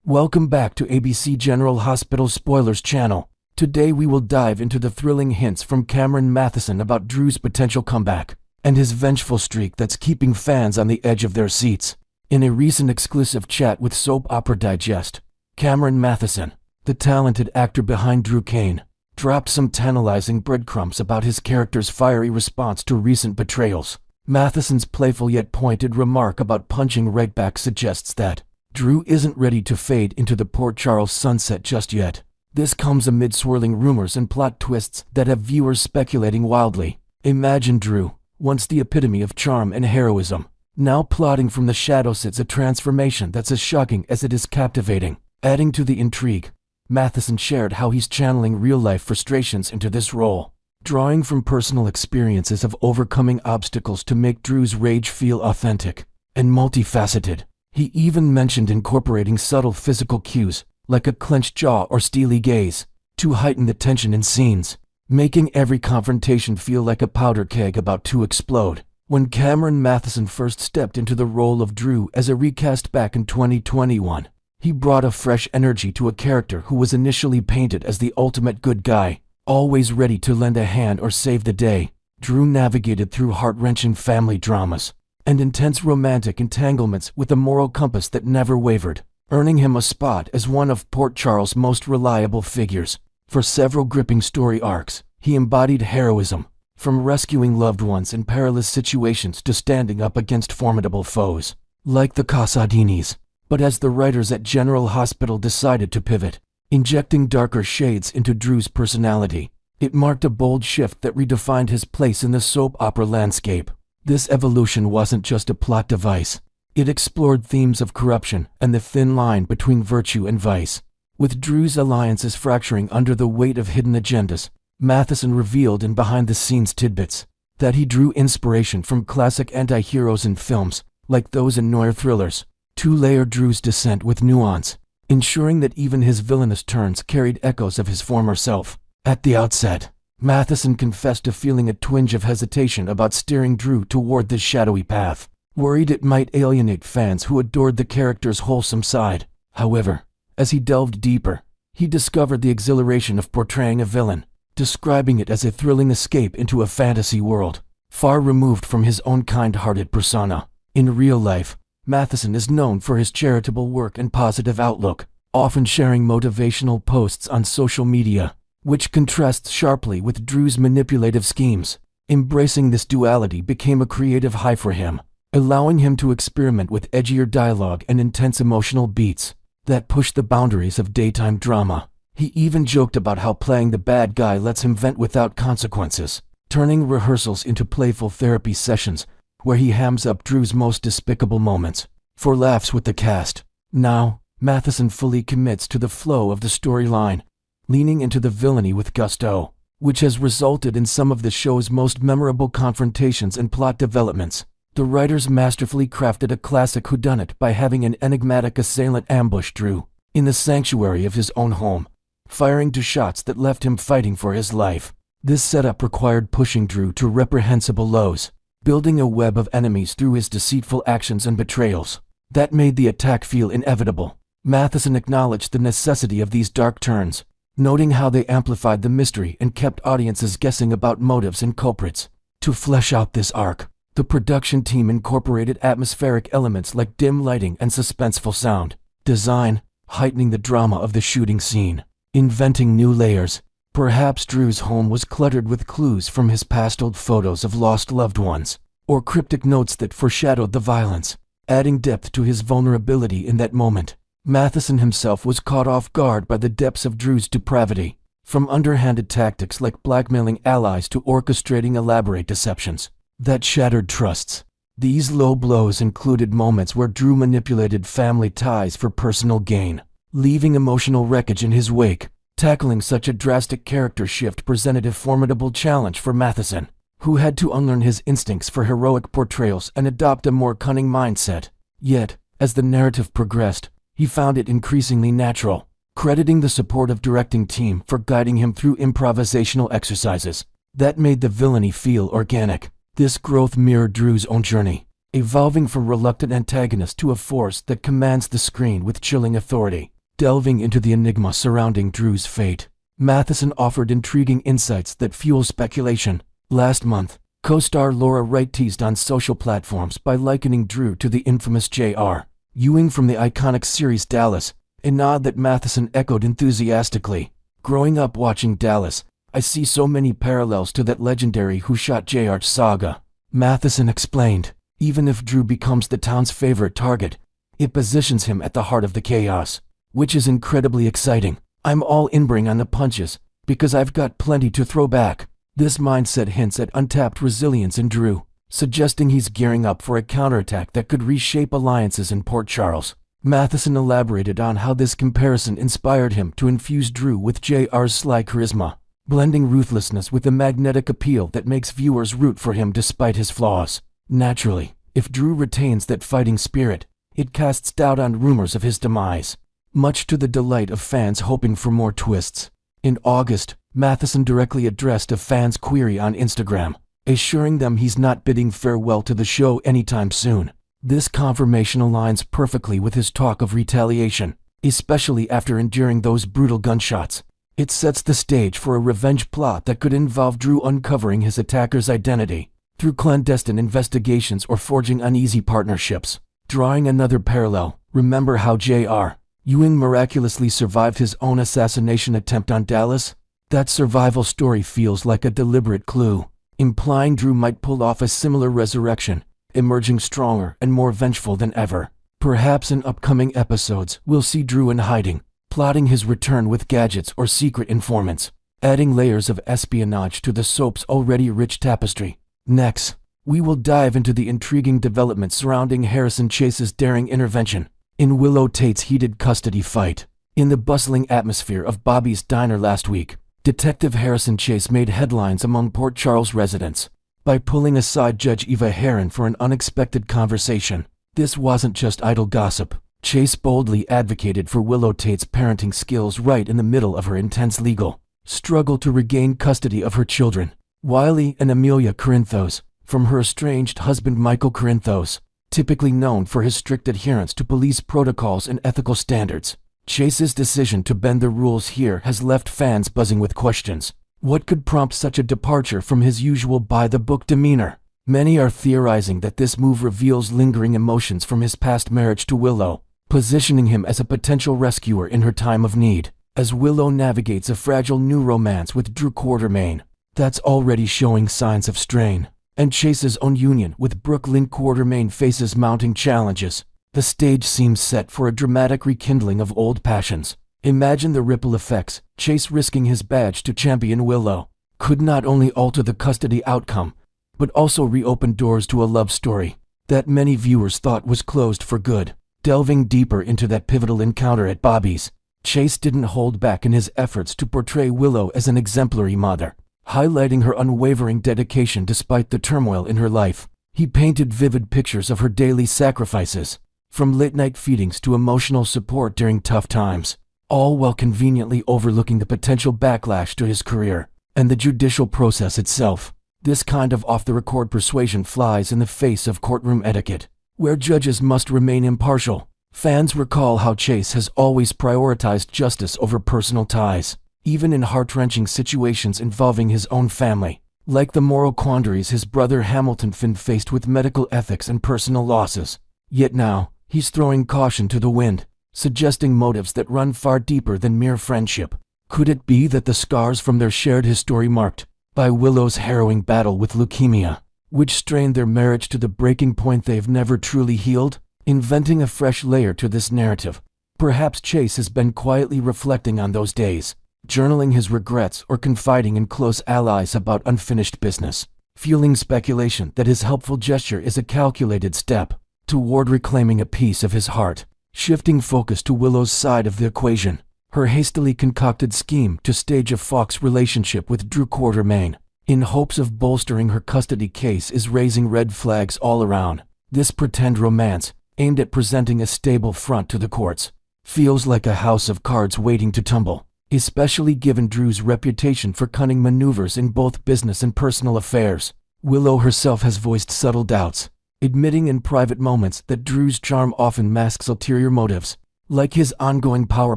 Welcome back to ABC General Hospital Spoilers channel. Today we will dive into the thrilling hints from Cameron Mathison about Drew's potential comeback, and his vengeful streak that's keeping fans on the edge of their seats. In a recent exclusive chat with Soap Opera Digest, Cameron Mathison, the talented actor behind Drew Kane, dropped some tantalizing breadcrumbs about his character's fiery response to recent betrayals. Mathison's playful yet pointed remark about punching right back suggests that Drew isn't ready to fade into the Port Charles sunset just yet. This comes amid swirling rumors and plot twists that have viewers speculating wildly. Imagine Drew, once the epitome of charm and heroism, now plotting from the shadows. It's a transformation that's as shocking as it is captivating. Adding to the intrigue, Mathison shared how he's channeling real-life frustrations into this role, drawing from personal experiences of overcoming obstacles to make Drew's rage feel authentic and multifaceted. He even mentioned incorporating subtle physical cues, like a clenched jaw or steely gaze, to heighten the tension in scenes, making every confrontation feel like a powder keg about to explode. When Cameron Mathison first stepped into the role of Drew as a recast back in 2021, he brought a fresh energy to a character who was initially painted as the ultimate good guy, always ready to lend a hand or save the day. Drew navigated through heart-wrenching family dramas and intense romantic entanglements with a moral compass that never wavered, earning him a spot as one of Port Charles' most reliable figures. For several gripping story arcs, he embodied heroism, from rescuing loved ones in perilous situations to standing up against formidable foes, like the Casadinis. But as the writers at General Hospital decided to pivot, injecting darker shades into Drew's personality, it marked a bold shift that redefined his place in the soap opera landscape. This evolution wasn't just a plot device. It explored themes of corruption and the thin line between virtue and vice. With Drew's alliances fracturing under the weight of hidden agendas, Mathison revealed in behind-the-scenes tidbits that he drew inspiration from classic anti-heroes in films, like those in noir thrillers, to layer Drew's descent with nuance, ensuring that even his villainous turns carried echoes of his former self. At the outset, Mathison confessed to feeling a twinge of hesitation about steering Drew toward this shadowy path, worried it might alienate fans who adored the character's wholesome side. However, as he delved deeper, he discovered the exhilaration of portraying a villain, describing it as a thrilling escape into a fantasy world, far removed from his own kind-hearted persona. In real life, Mathison is known for his charitable work and positive outlook, often sharing motivational posts on social media, which contrasts sharply with Drew's manipulative schemes. Embracing this duality became a creative high for him, allowing him to experiment with edgier dialogue and intense emotional beats that pushed the boundaries of daytime drama. He even joked about how playing the bad guy lets him vent without consequences, turning rehearsals into playful therapy sessions where he hams up Drew's most despicable moments for laughs with the cast. Now, Mathison fully commits to the flow of the storyline, leaning into the villainy with gusto, which has resulted in some of the show's most memorable confrontations and plot developments. The writers masterfully crafted a classic whodunit by having an enigmatic assailant ambush Drew in the sanctuary of his own home, firing two shots that left him fighting for his life. This setup required pushing Drew to reprehensible lows, building a web of enemies through his deceitful actions and betrayals that made the attack feel inevitable. Mathison acknowledged the necessity of these dark turns, noting how they amplified the mystery and kept audiences guessing about motives and culprits. To flesh out this arc, the production team incorporated atmospheric elements like dim lighting and suspenseful sound design, heightening the drama of the shooting scene. Inventing new layers, perhaps Drew's home was cluttered with clues from his past, old photos of lost loved ones, or cryptic notes that foreshadowed the violence, adding depth to his vulnerability in that moment. Mathison himself was caught off guard by the depths of Drew's depravity, from underhanded tactics like blackmailing allies to orchestrating elaborate deceptions that shattered trusts. These low blows included moments where Drew manipulated family ties for personal gain, leaving emotional wreckage in his wake. Tackling such a drastic character shift presented a formidable challenge for Mathison, who had to unlearn his instincts for heroic portrayals and adopt a more cunning mindset. Yet, as the narrative progressed, he found it increasingly natural, crediting the supportive directing team for guiding him through improvisational exercises that made the villainy feel organic. This growth mirrored Drew's own journey, evolving from reluctant antagonist to a force that commands the screen with chilling authority. Delving into the enigma surrounding Drew's fate, Mathison offered intriguing insights that fuel speculation. Last month, co-star Laura Wright teased on social platforms by likening Drew to the infamous J.R. Ewing from the iconic series Dallas, a nod that Mathison echoed enthusiastically. Growing up watching Dallas, I see so many parallels to that legendary Who Shot J.R. saga, Mathison explained. Even if Drew becomes the town's favorite target, it positions him at the heart of the chaos, which is incredibly exciting. I'm all in, bring on the punches, because I've got plenty to throw back. This mindset hints at untapped resilience in Drew, suggesting he's gearing up for a counterattack that could reshape alliances in Port Charles. Mathison elaborated on how this comparison inspired him to infuse Drew with JR's sly charisma, blending ruthlessness with the magnetic appeal that makes viewers root for him despite his flaws. Naturally, if Drew retains that fighting spirit, it casts doubt on rumors of his demise, much to the delight of fans hoping for more twists. In August, Mathison directly addressed a fan's query on Instagram, assuring them he's not bidding farewell to the show anytime soon. This confirmation aligns perfectly with his talk of retaliation, especially after enduring those brutal gunshots. It sets the stage for a revenge plot that could involve Drew uncovering his attacker's identity through clandestine investigations or forging uneasy partnerships. Drawing another parallel, remember how J.R. Ewing miraculously survived his own assassination attempt on Dallas? That survival story feels like a deliberate clue, implying Drew might pull off a similar resurrection, emerging stronger and more vengeful than ever. Perhaps in upcoming episodes, we'll see Drew in hiding, plotting his return with gadgets or secret informants, adding layers of espionage to the soap's already rich tapestry. Next, we will dive into the intriguing developments surrounding Harrison Chase's daring intervention in Willow Tate's heated custody fight. In the bustling atmosphere of Bobby's diner last week, Detective Harrison Chase made headlines among Port Charles residents by pulling aside Judge Eva Heron for an unexpected conversation. This wasn't just idle gossip. Chase boldly advocated for Willow Tate's parenting skills right in the middle of her intense legal struggle to regain custody of her children, Wiley and Amelia Corinthos, from her estranged husband Michael Corinthos, typically known for his strict adherence to police protocols and ethical standards. Chase's decision to bend the rules here has left fans buzzing with questions. What could prompt such a departure from his usual by-the-book demeanor? Many are theorizing that this move reveals lingering emotions from his past marriage to Willow, positioning him as a potential rescuer in her time of need. As Willow navigates a fragile new romance with Drew Quartermaine that's already showing signs of strain, and Chase's own union with Brooklyn Quartermaine faces mounting challenges, the stage seems set for a dramatic rekindling of old passions. Imagine the ripple effects. Chase risking his badge to champion Willow could not only alter the custody outcome, but also reopen doors to a love story that many viewers thought was closed for good. Delving deeper into that pivotal encounter at Bobby's, Chase didn't hold back in his efforts to portray Willow as an exemplary mother, highlighting her unwavering dedication despite the turmoil in her life. He painted vivid pictures of her daily sacrifices, from late-night feedings to emotional support during tough times, all while conveniently overlooking the potential backlash to his career and the judicial process itself. This kind of off-the-record persuasion flies in the face of courtroom etiquette, where judges must remain impartial. Fans recall how Chase has always prioritized justice over personal ties, even in heart-wrenching situations involving his own family, like the moral quandaries his brother Hamilton Finn faced with medical ethics and personal losses. Yet now, he's throwing caution to the wind, suggesting motives that run far deeper than mere friendship. Could it be that the scars from their shared history marked by Willow's harrowing battle with leukemia, which strained their marriage to the breaking point they've never truly healed? Inventing a fresh layer to this narrative, perhaps Chase has been quietly reflecting on those days, journaling his regrets or confiding in close allies about unfinished business, fueling speculation that his helpful gesture is a calculated step toward reclaiming a piece of his heart. Shifting focus to Willow's side of the equation, her hastily concocted scheme to stage a Fox relationship with Drew Quartermaine in hopes of bolstering her custody case is raising red flags all around. This pretend romance, aimed at presenting a stable front to the courts, feels like a house of cards waiting to tumble, especially given Drew's reputation for cunning maneuvers in both business and personal affairs. Willow herself has voiced subtle doubts, admitting in private moments that Drew's charm often masks ulterior motives. like his ongoing power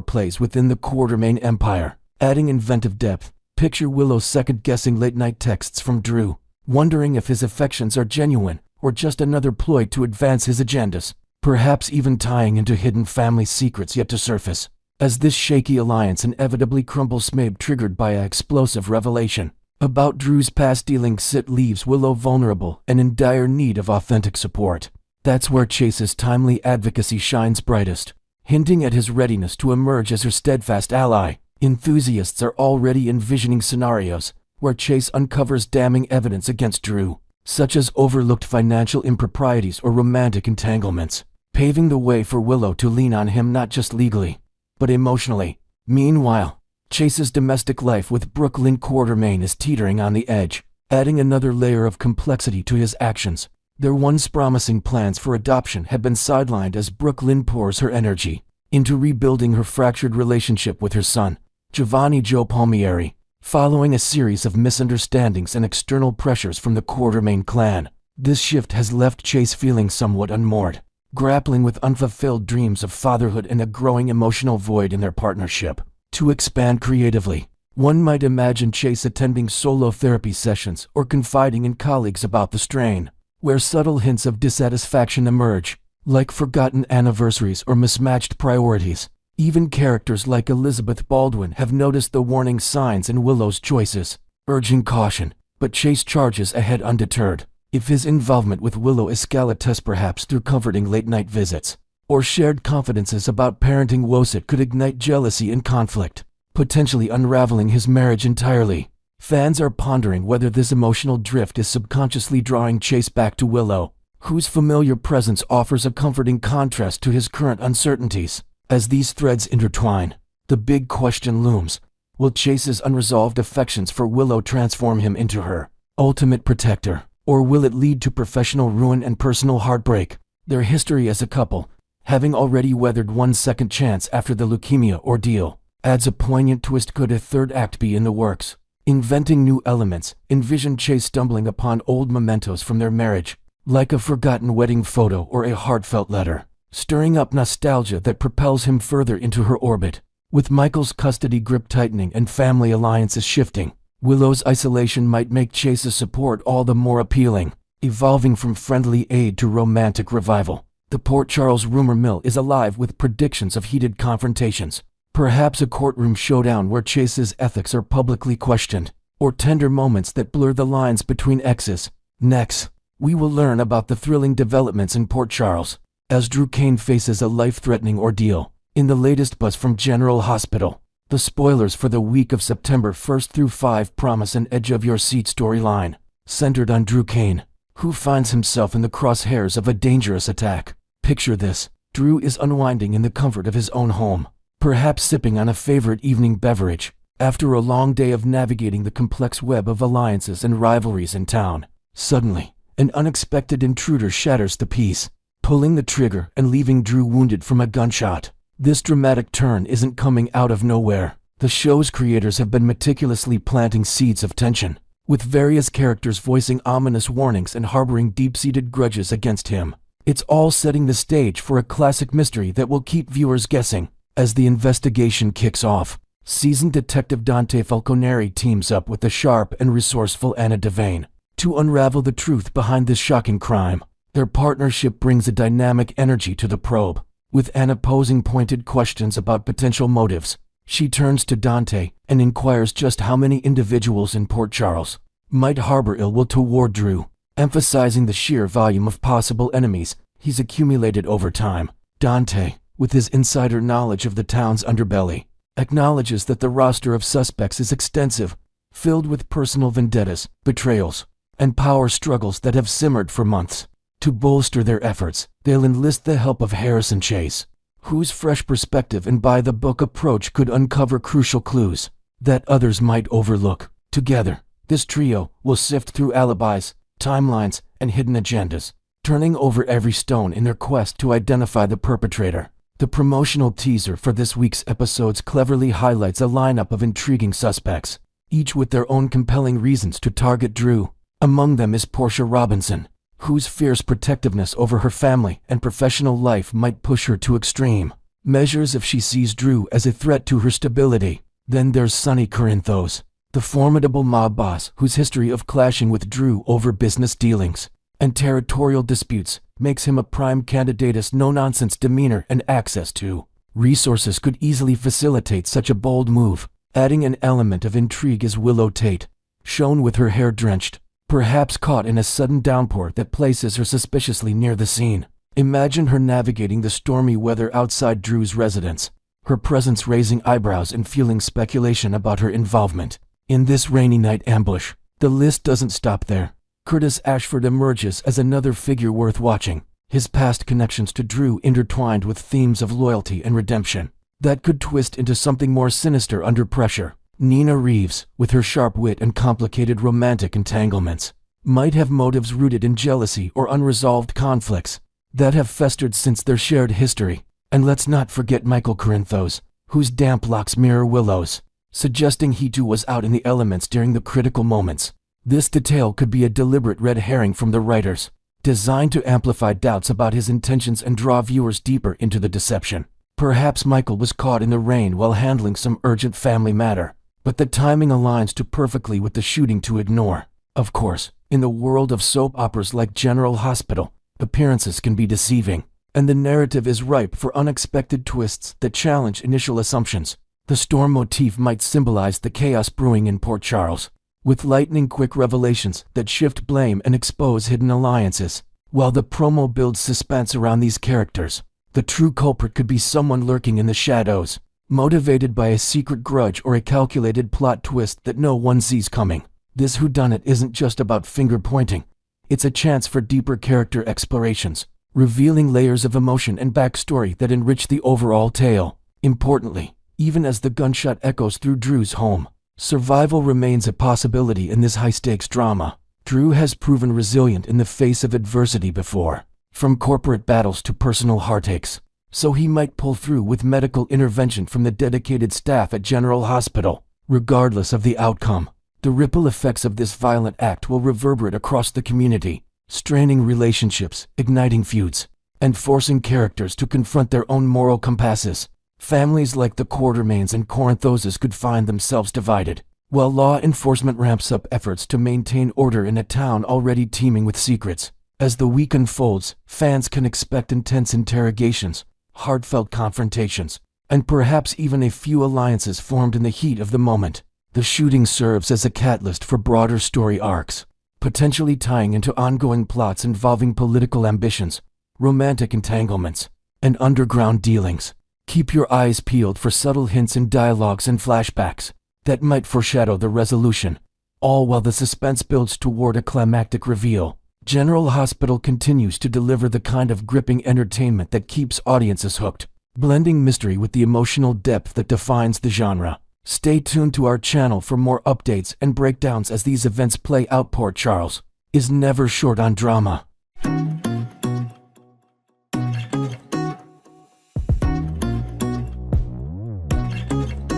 plays within the Quartermain Empire, adding inventive depth. Picture Willow second-guessing late-night texts from Drew, wondering if his affections are genuine or just another ploy to advance his agendas, perhaps even tying into hidden family secrets yet to surface. As this shaky alliance inevitably crumbles, maybe triggered by an explosive revelation about Drew's past dealings, it leaves Willow vulnerable and in dire need of authentic support. That's where Chase's timely advocacy shines brightest, hinting at his readiness to emerge as her steadfast ally. Enthusiasts are already envisioning scenarios where Chase uncovers damning evidence against Drew, such as overlooked financial improprieties or romantic entanglements, paving the way for Willow to lean on him not just legally, but emotionally. Meanwhile, Chase's domestic life with Brooklyn Quartermain is teetering on the edge, adding another layer of complexity to his actions. Their once promising plans for adoption have been sidelined as Brooklyn pours her energy into rebuilding her fractured relationship with her son, Giovanni Joe Palmieri, following a series of misunderstandings and external pressures from the Quartermain clan. This shift has left Chase feeling somewhat unmoored, grappling with unfulfilled dreams of fatherhood and a growing emotional void in their partnership. To expand creatively, one might imagine Chase attending solo therapy sessions or confiding in colleagues about the strain, where subtle hints of dissatisfaction emerge, like forgotten anniversaries or mismatched priorities. Even characters like Elizabeth Baldwin have noticed the warning signs in Willow's choices, urging caution, but Chase charges ahead undeterred. If his involvement with Willow escalates, perhaps through comforting late-night visits or shared confidences about parenting woes, it could ignite jealousy and conflict, potentially unraveling his marriage entirely. Fans are pondering whether this emotional drift is subconsciously drawing Chase back to Willow, whose familiar presence offers a comforting contrast to his current uncertainties. As these threads intertwine, the big question looms: will Chase's unresolved affections for Willow transform him into her ultimate protector, or will it lead to professional ruin and personal heartbreak? Their history as a couple, having already weathered one second chance after the leukemia ordeal, adds a poignant twist. Could a third act be in the works? Inventing new elements, envision Chase stumbling upon old mementos from their marriage, like a forgotten wedding photo or a heartfelt letter, stirring up nostalgia that propels him further into her orbit. With Michael's custody grip tightening and family alliances shifting, Willow's isolation might make Chase's support all the more appealing, evolving from friendly aid to romantic revival. The Port Charles rumor mill is alive with predictions of heated confrontations, perhaps a courtroom showdown where Chase's ethics are publicly questioned, or tender moments that blur the lines between exes. Next, we will learn about the thrilling developments in Port Charles, as Drew Kane faces a life-threatening ordeal. In the latest buzz from General Hospital, the spoilers for the week of September 1st through 5 promise an edge-of-your-seat storyline, centered on Drew Kane, who finds himself in the crosshairs of a dangerous attack. Picture this: Drew is unwinding in the comfort of his own home, perhaps sipping on a favorite evening beverage, after a long day of navigating the complex web of alliances and rivalries in town. Suddenly, an unexpected intruder shatters the peace, pulling the trigger and leaving Drew wounded from a gunshot. This dramatic turn isn't coming out of nowhere. The show's creators have been meticulously planting seeds of tension, with various characters voicing ominous warnings and harboring deep-seated grudges against him. It's all setting the stage for a classic mystery that will keep viewers guessing. As the investigation kicks off, seasoned detective Dante Falconeri teams up with the sharp and resourceful Anna Devane to unravel the truth behind this shocking crime. Their partnership brings a dynamic energy to the probe, with Anna posing pointed questions about potential motives. She turns to Dante and inquires just how many individuals in Port Charles might harbor ill will toward Drew, emphasizing the sheer volume of possible enemies he's accumulated over time. Dante, with his insider knowledge of the town's underbelly, acknowledges that the roster of suspects is extensive, filled with personal vendettas, betrayals, and power struggles that have simmered for months. To bolster their efforts, they'll enlist the help of Harrison Chase, whose fresh perspective and by-the-book approach could uncover crucial clues that others might overlook. Together, this trio will sift through alibis, timelines, and hidden agendas, turning over every stone in their quest to identify the perpetrator. The promotional teaser for this week's episodes cleverly highlights a lineup of intriguing suspects, each with their own compelling reasons to target Drew. Among them is Portia Robinson, whose fierce protectiveness over her family and professional life might push her to extreme measures if she sees Drew as a threat to her stability. Then there's Sonny Corinthos, the formidable mob boss whose history of clashing with Drew over business dealings and territorial disputes makes him a prime candidate, as no-nonsense demeanor and access to resources could easily facilitate such a bold move. Adding an element of intrigue is Willow Tate, shown with her hair drenched, perhaps caught in a sudden downpour that places her suspiciously near the scene. Imagine her navigating the stormy weather outside Drew's residence, her presence raising eyebrows and fueling speculation about her involvement in this rainy night ambush. The list doesn't stop there. Curtis Ashford emerges as another figure worth watching, his past connections to Drew intertwined with themes of loyalty and redemption that could twist into something more sinister under pressure. Nina Reeves, with her sharp wit and complicated romantic entanglements, might have motives rooted in jealousy or unresolved conflicts that have festered since their shared history. And let's not forget Michael Corinthos, whose damp locks mirror Willow's, suggesting he too was out in the elements during the critical moments. This detail could be a deliberate red herring from the writers, designed to amplify doubts about his intentions and draw viewers deeper into the deception. Perhaps Michael was caught in the rain while handling some urgent family matter, but the timing aligns too perfectly with the shooting to ignore. Of course, in the world of soap operas like General Hospital, appearances can be deceiving, and the narrative is ripe for unexpected twists that challenge initial assumptions. The storm motif might symbolize the chaos brewing in Port Charles, with lightning-quick revelations that shift blame and expose hidden alliances. While the promo builds suspense around these characters, the true culprit could be someone lurking in the shadows, motivated by a secret grudge or a calculated plot twist that no one sees coming. This whodunit isn't just about finger-pointing. It's a chance for deeper character explorations, revealing layers of emotion and backstory that enrich the overall tale. Importantly, even as the gunshot echoes through Drew's home, survival remains a possibility in this high-stakes drama. Drew has proven resilient in the face of adversity before, from corporate battles to personal heartaches, so he might pull through with medical intervention from the dedicated staff at General Hospital. Regardless of the outcome, the ripple effects of this violent act will reverberate across the community, straining relationships, igniting feuds, and forcing characters to confront their own moral compasses. Families like the Quartermains and Corinthoses could find themselves divided, while law enforcement ramps up efforts to maintain order in a town already teeming with secrets. As the week unfolds, fans can expect intense interrogations, heartfelt confrontations, and perhaps even a few alliances formed in the heat of the moment. The shooting serves as a catalyst for broader story arcs, potentially tying into ongoing plots involving political ambitions, romantic entanglements, and underground dealings. Keep your eyes peeled for subtle hints in dialogues and flashbacks that might foreshadow the resolution, all while the suspense builds toward a climactic reveal. General Hospital continues to deliver the kind of gripping entertainment that keeps audiences hooked, blending mystery with the emotional depth that defines the genre. Stay tuned to our channel for more updates and breakdowns as these events play out. Port Charles is never short on drama.